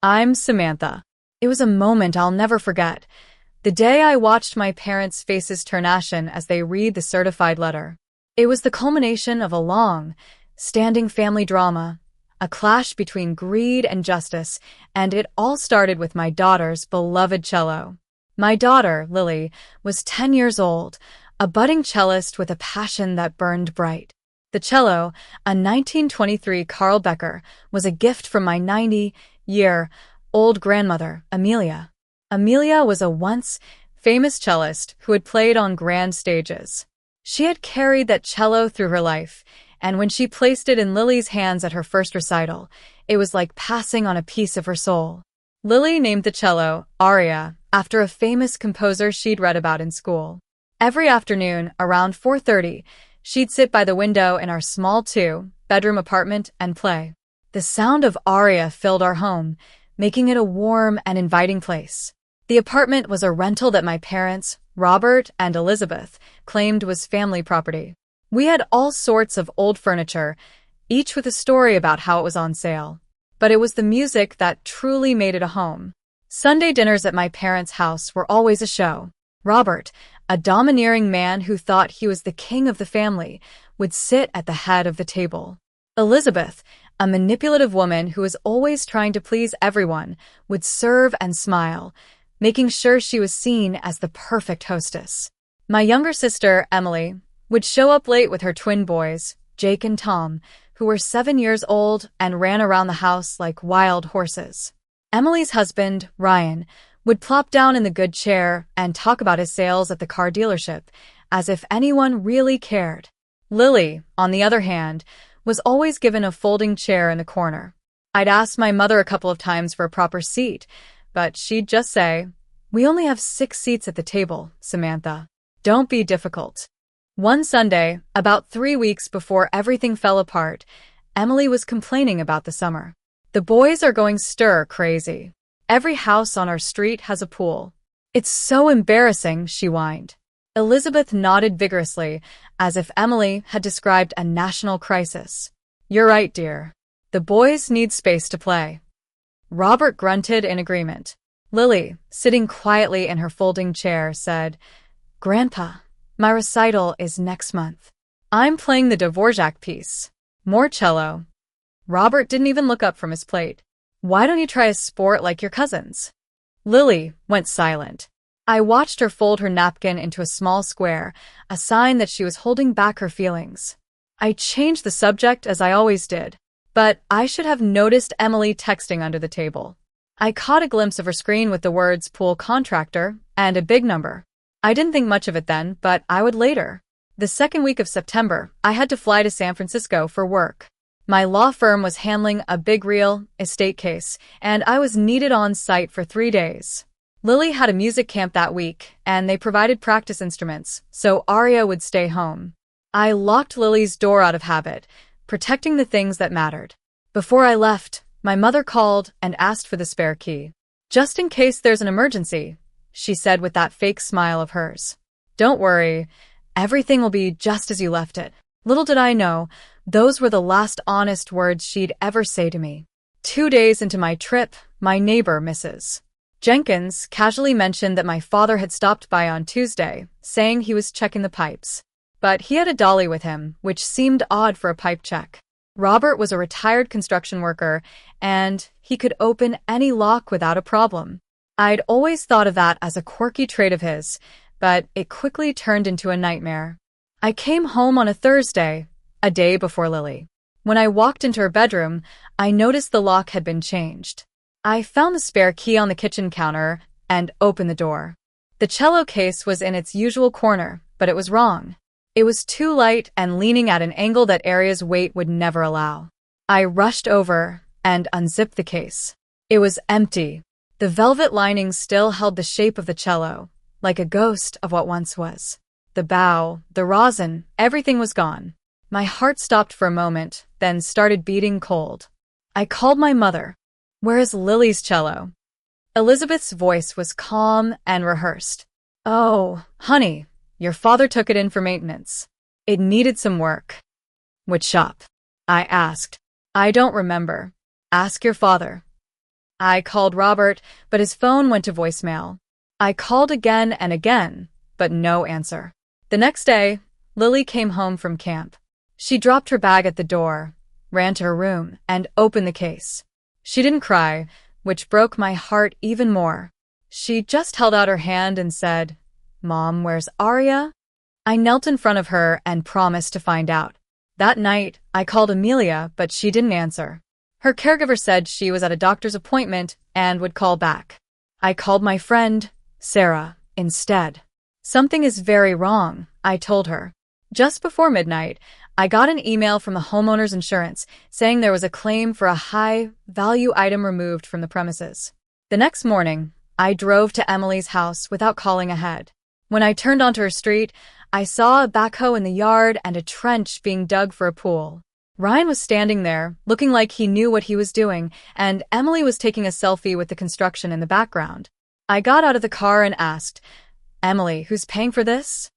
I'm Samantha. It was a moment I'll never forget. The day I watched my parents' faces turn ashen as they read the certified letter. It was the culmination of a long, standing family drama, a clash between greed and justice, and it all started with my daughter's beloved cello. My daughter, Lily, was 10 years old, a budding cellist with a passion that burned bright. The cello, a 1923 Carl Becker, was a gift from my 90-year-old grandmother, Amelia. Amelia was a once famous cellist who had played on grand stages. She had carried that cello through her life, and when she placed it in Lily's hands at her first recital, it was like passing on a piece of her soul. Lily named the cello Aria after a famous composer she'd read about in school. Every afternoon, around 4:30, she'd sit by the window in our small two-bedroom apartment and play. The sound of Aria filled our home, making it a warm and inviting place. The apartment was a rental that my parents, Robert and Elizabeth, claimed was family property. We had all sorts of old furniture, each with a story about how it was on sale. But it was the music that truly made it a home. Sunday dinners at my parents' house were always a show. Robert, a domineering man who thought he was the king of the family, would sit at the head of the table. Elizabeth, a manipulative woman who was always trying to please everyone, would serve and smile, making sure she was seen as the perfect hostess. My younger sister, Emily, would show up late with her twin boys, Jake and Tom, who were 7 years old and ran around the house like wild horses. Emily's husband, Ryan, would plop down in the good chair and talk about his sales at the car dealership, as if anyone really cared. Lily, on the other hand, was always given a folding chair in the corner. I'd asked my mother a couple of times for a proper seat, but she'd just say, "We only have 6 seats at the table, Samantha. Don't be difficult." One Sunday, about 3 weeks before everything fell apart, Emily was complaining about the summer. "The boys are going stir crazy. Every house on our street has a pool. It's so embarrassing," she whined. Elizabeth nodded vigorously, as if Emily had described a national crisis. "You're right, dear. The boys need space to play." Robert grunted in agreement. Lily, sitting quietly in her folding chair, said, "Grandpa, my recital is next month. I'm playing the Dvorak piece. More cello." Robert didn't even look up from his plate. "Why don't you try a sport like your cousins?" Lily went silent. I watched her fold her napkin into a small square, a sign that she was holding back her feelings. I changed the subject as I always did, but I should have noticed Emily texting under the table. I caught a glimpse of her screen with the words pool contractor and a big number. I didn't think much of it then, but I would later. The second week of September, I had to fly to San Francisco for work. My law firm was handling a big real estate case, and I was needed on site for 3 days. Lily had a music camp that week, and they provided practice instruments, so Aria would stay home. I locked Lily's door out of habit, protecting the things that mattered. Before I left, my mother called and asked for the spare key. "Just in case there's an emergency," she said with that fake smile of hers. "Don't worry, everything will be just as you left it." Little did I know, those were the last honest words she'd ever say to me. 2 days into my trip, my neighbor, Mrs. Jenkins, casually mentioned that my father had stopped by on Tuesday, saying he was checking the pipes. But he had a dolly with him, which seemed odd for a pipe check. Robert was a retired construction worker, and he could open any lock without a problem. I'd always thought of that as a quirky trait of his, but it quickly turned into a nightmare. I came home on a Thursday, a day before Lily. When I walked into her bedroom, I noticed the lock had been changed. I found the spare key on the kitchen counter and opened the door. The cello case was in its usual corner, but it was wrong. It was too light and leaning at an angle that Aria's weight would never allow. I rushed over and unzipped the case. It was empty. The velvet lining still held the shape of the cello, like a ghost of what once was. The bow, the rosin, everything was gone. My heart stopped for a moment, then started beating cold. I called my mother. "Where is Lily's cello?" Elizabeth's voice was calm and rehearsed. "Oh, honey, your father took it in for maintenance. It needed some work." "Which shop?" I asked. "I don't remember. Ask your father." I called Robert, but his phone went to voicemail. I called again and again, but no answer. The next day, Lily came home from camp. She dropped her bag at the door, ran to her room, and opened the case. She didn't cry, which broke my heart even more. She just held out her hand and said, "Mom, where's Aria?" I knelt in front of her and promised to find out. That night, I called Amelia, but she didn't answer. Her caregiver said she was at a doctor's appointment and would call back. I called my friend, Sarah, instead. "Something is very wrong," I told her. Just before midnight, I got an email from the homeowner's insurance saying there was a claim for a high-value item removed from the premises. The next morning, I drove to Emily's house without calling ahead. When I turned onto her street, I saw a backhoe in the yard and a trench being dug for a pool. Ryan was standing there, looking like he knew what he was doing, and Emily was taking a selfie with the construction in the background. I got out of the car and asked, "Emily, who's paying for this?"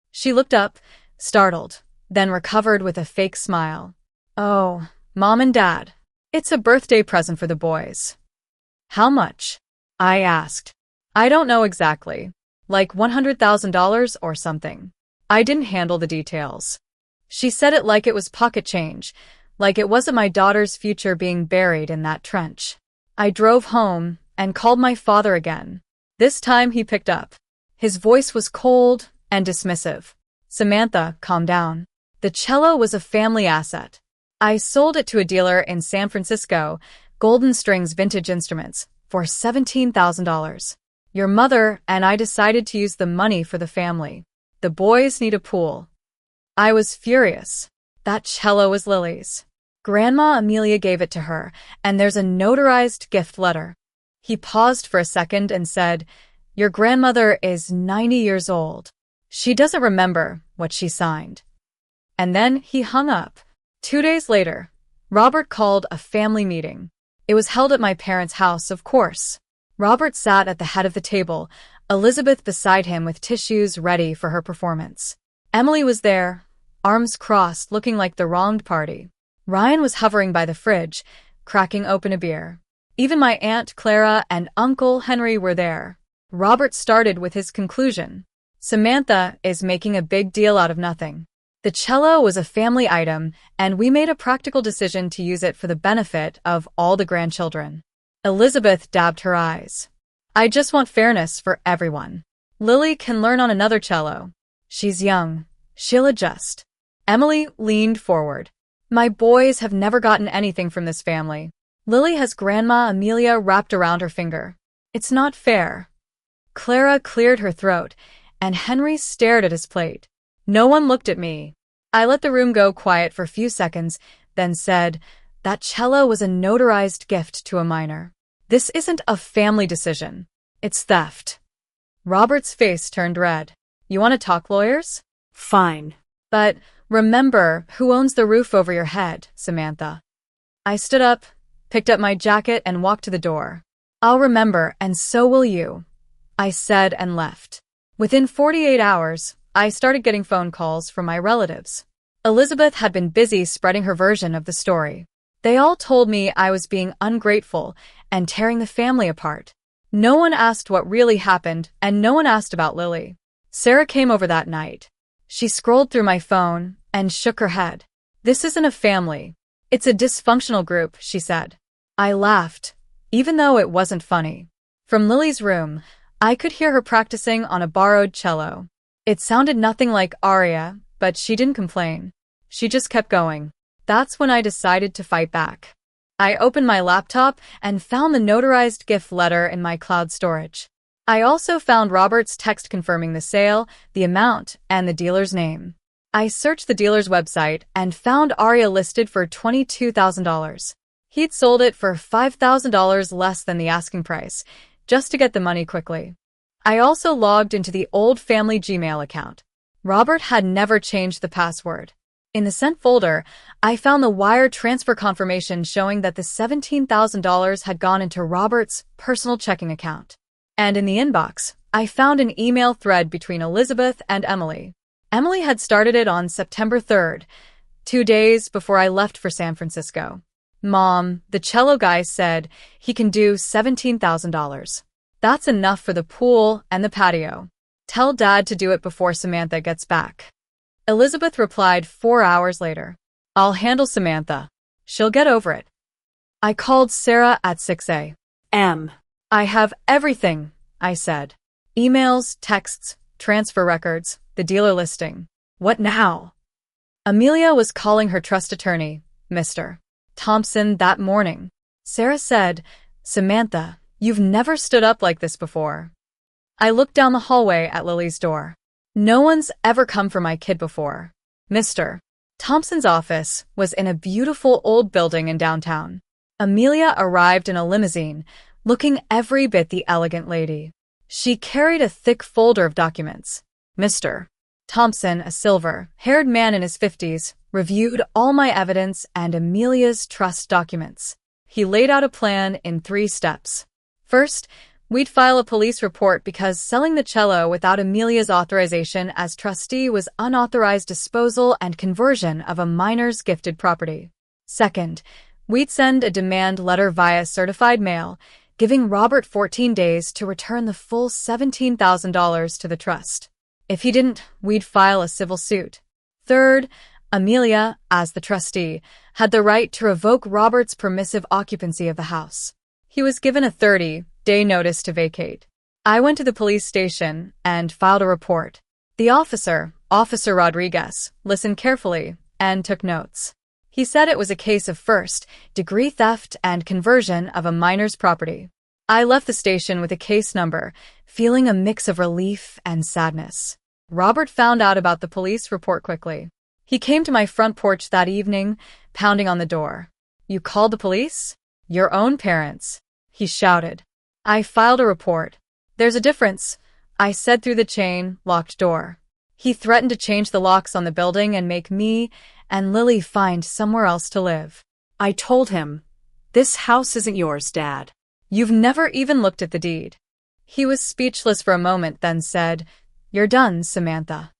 She looked up, startled, then recovered with a fake smile. "Oh, Mom and Dad. It's a birthday present for the boys." "How much?" I asked. "I don't know exactly. Like $100,000 or something." I didn't handle the details. She said it like it was pocket change, like it wasn't my daughter's future being buried in that trench. I drove home and called my father again. This time he picked up. His voice was cold and dismissive. "Samantha, calm down. The cello was a family asset. I sold it to a dealer in San Francisco, Golden Strings Vintage Instruments, for $17,000. Your mother and I decided to use the money for the family. The boys need a pool." I was furious. That cello was Lily's. Grandma Amelia gave it to her, and there's a notarized gift letter. He paused for a second and said, "Your grandmother is 90 years old. She doesn't remember what she signed." And then he hung up. 2 days later, Robert called a family meeting. It was held at my parents' house, of course. Robert sat at the head of the table, Elizabeth beside him with tissues ready for her performance. Emily was there, arms crossed, looking like the wronged party. Ryan was hovering by the fridge, cracking open a beer. Even my Aunt Clara and Uncle Henry were there. Robert started with his conclusion. "Samantha is making a big deal out of nothing. The cello was a family item, and we made a practical decision to use it for the benefit of all the grandchildren." Elizabeth dabbed her eyes. "I just want fairness for everyone. Lily can learn on another cello. She's young. She'll adjust." Emily leaned forward. "My boys have never gotten anything from this family. Lily has Grandma Amelia wrapped around her finger. It's not fair." Clara cleared her throat, and Henry stared at his plate. No one looked at me. I let the room go quiet for a few seconds, then said, "That cello was a notarized gift to a minor. This isn't a family decision. It's theft." Robert's face turned red. "You want to talk, lawyers? Fine. But remember who owns the roof over your head, Samantha." I stood up, picked up my jacket, and walked to the door. "I'll remember, and so will you," I said and left. Within 48 hours, I started getting phone calls from my relatives. Elizabeth had been busy spreading her version of the story. They all told me I was being ungrateful and tearing the family apart. No one asked what really happened, and no one asked about Lily. Sarah came over that night. She scrolled through my phone and shook her head. "This isn't a family. It's a dysfunctional group," she said. I laughed, even though it wasn't funny. From Lily's room, I could hear her practicing on a borrowed cello. It sounded nothing like Aria, but she didn't complain. She just kept going. That's when I decided to fight back. I opened my laptop and found the notarized gift letter in my cloud storage. I also found Robert's text confirming the sale, the amount, and the dealer's name. I searched the dealer's website and found Aria listed for $22,000. He'd sold it for $5,000 less than the asking price, just to get the money quickly. I also logged into the old family Gmail account. Robert had never changed the password. In the sent folder, I found the wire transfer confirmation showing that the $17,000 had gone into Robert's personal checking account. And in the inbox, I found an email thread between Elizabeth and Emily. Emily had started it on September 3rd, 2 days before I left for San Francisco. Mom, the cello guy said he can do $17,000. That's enough for the pool and the patio. Tell Dad to do it before Samantha gets back. Elizabeth replied 4 hours later. I'll handle Samantha. She'll get over it. I called Sarah at 6 a.m. I have everything, I said. Emails, texts, transfer records, the dealer listing. What now? Amelia was calling her trust attorney, Mr. Thompson, that morning. Sarah said, Samantha, you've never stood up like this before. I looked down the hallway at Lily's door. No one's ever come for my kid before. Mr. Thompson's office was in a beautiful old building in downtown. Amelia arrived in a limousine, looking every bit the elegant lady. She carried a thick folder of documents. Mr. Thompson, a silver-haired man in his 50s, reviewed all my evidence and Amelia's trust documents. He laid out a plan in 3 steps. First, we'd file a police report because selling the cello without Amelia's authorization as trustee was unauthorized disposal and conversion of a minor's gifted property. Second, we'd send a demand letter via certified mail, giving Robert 14 days to return the full $17,000 to the trust. If he didn't, we'd file a civil suit. Third, Amelia, as the trustee, had the right to revoke Robert's permissive occupancy of the house. He was given a 30-day notice to vacate. I went to the police station and filed a report. The officer, Officer Rodriguez, listened carefully and took notes. He said it was a case of first-degree theft and conversion of a minor's property. I left the station with a case number, feeling a mix of relief and sadness. Robert found out about the police report quickly. He came to my front porch that evening, pounding on the door. You called the police? Your own parents, he shouted. I filed a report. There's a difference, I said through the chain-locked door. He threatened to change the locks on the building and make me and Lily find somewhere else to live. I told him, this house isn't yours, Dad. You've never even looked at the deed. He was speechless for a moment, then said, You're done, Samantha.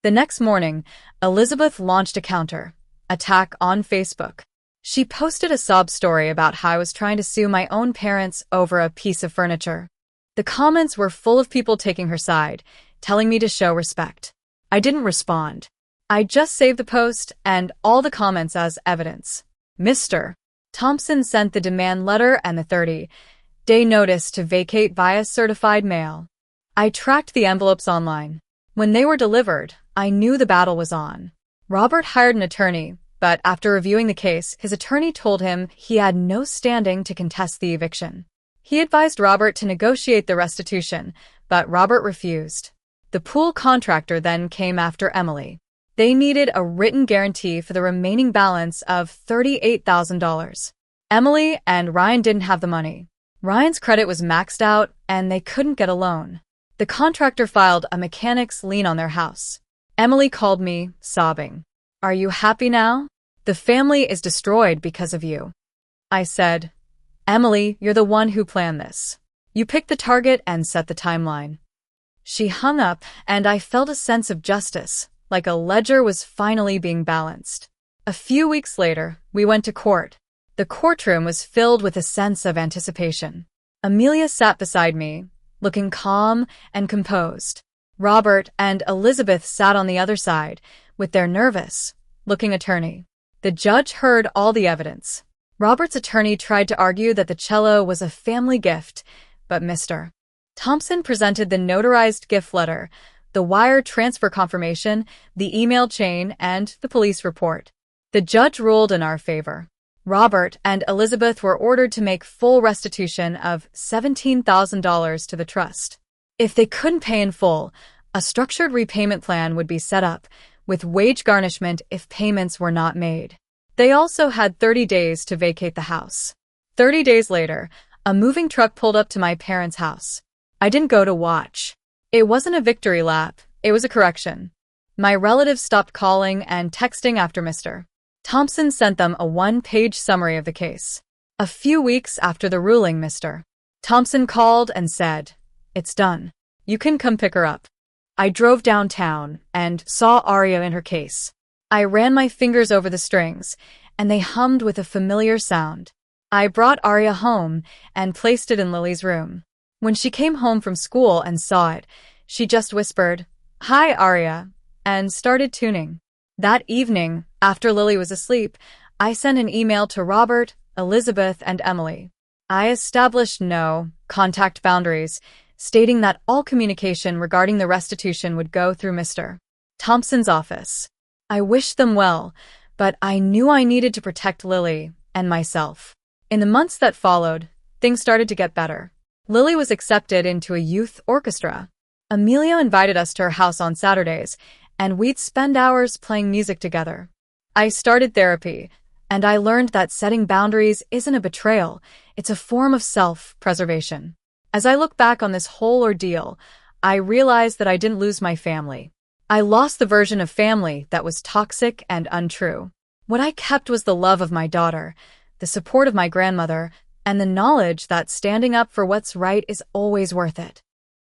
The next morning, Elizabeth launched a counter-attack on Facebook. She posted a sob story about how I was trying to sue my own parents over a piece of furniture. The comments were full of people taking her side, telling me to show respect. I didn't respond. I just saved the post and all the comments as evidence. Mr. Thompson sent the demand letter and the 30-day notice to vacate via certified mail. I tracked the envelopes online. When they were delivered, I knew the battle was on. Robert hired an attorney, but after reviewing the case, his attorney told him he had no standing to contest the eviction. He advised Robert to negotiate the restitution, but Robert refused. The pool contractor then came after Emily. They needed a written guarantee for the remaining balance of $38,000. Emily and Ryan didn't have the money. Ryan's credit was maxed out, and they couldn't get a loan. The contractor filed a mechanic's lien on their house. Emily called me, sobbing. Are you happy now? The family is destroyed because of you. I said, Emily, you're the one who planned this. You picked the target and set the timeline. She hung up, and I felt a sense of justice, like a ledger was finally being balanced. A few weeks later, we went to court. The courtroom was filled with a sense of anticipation. Amelia sat beside me, looking calm and composed. Robert and Elizabeth sat on the other side, with their nervous-looking attorney. The judge heard all the evidence. Robert's attorney tried to argue that the cello was a family gift, but Mr. Thompson presented the notarized gift letter, the wire transfer confirmation, the email chain, and the police report. The judge ruled in our favor. Robert and Elizabeth were ordered to make full restitution of $17,000 to the trust. If they couldn't pay in full, a structured repayment plan would be set up, with wage garnishment if payments were not made. They also had 30 days to vacate the house. 30 days later, a moving truck pulled up to my parents' house. I didn't go to watch. It wasn't a victory lap, it was a correction. My relatives stopped calling and texting after Mr. Thompson sent them a 1-page summary of the case. A few weeks after the ruling, Mr. Thompson called and said, It's done. You can come pick her up. I drove downtown and saw Aria in her case. I ran my fingers over the strings, and they hummed with a familiar sound. I brought Arya home and placed it in Lily's room. When she came home from school and saw it, she just whispered, "Hi, Arya," and started tuning. That evening, after Lily was asleep, I sent an email to Robert, Elizabeth, and Emily. I established no contact boundaries, stating that all communication regarding the restitution would go through Mr. Thompson's office. I wished them well, but I knew I needed to protect Lily and myself. In the months that followed, things started to get better. Lily was accepted into a youth orchestra. Emilio invited us to her house on Saturdays, and we'd spend hours playing music together. I started therapy, and I learned that setting boundaries isn't a betrayal, it's a form of self-preservation. As I look back on this whole ordeal, I realized that I didn't lose my family. I lost the version of family that was toxic and untrue. What I kept was the love of my daughter, the support of my grandmother, and the knowledge that standing up for what's right is always worth it.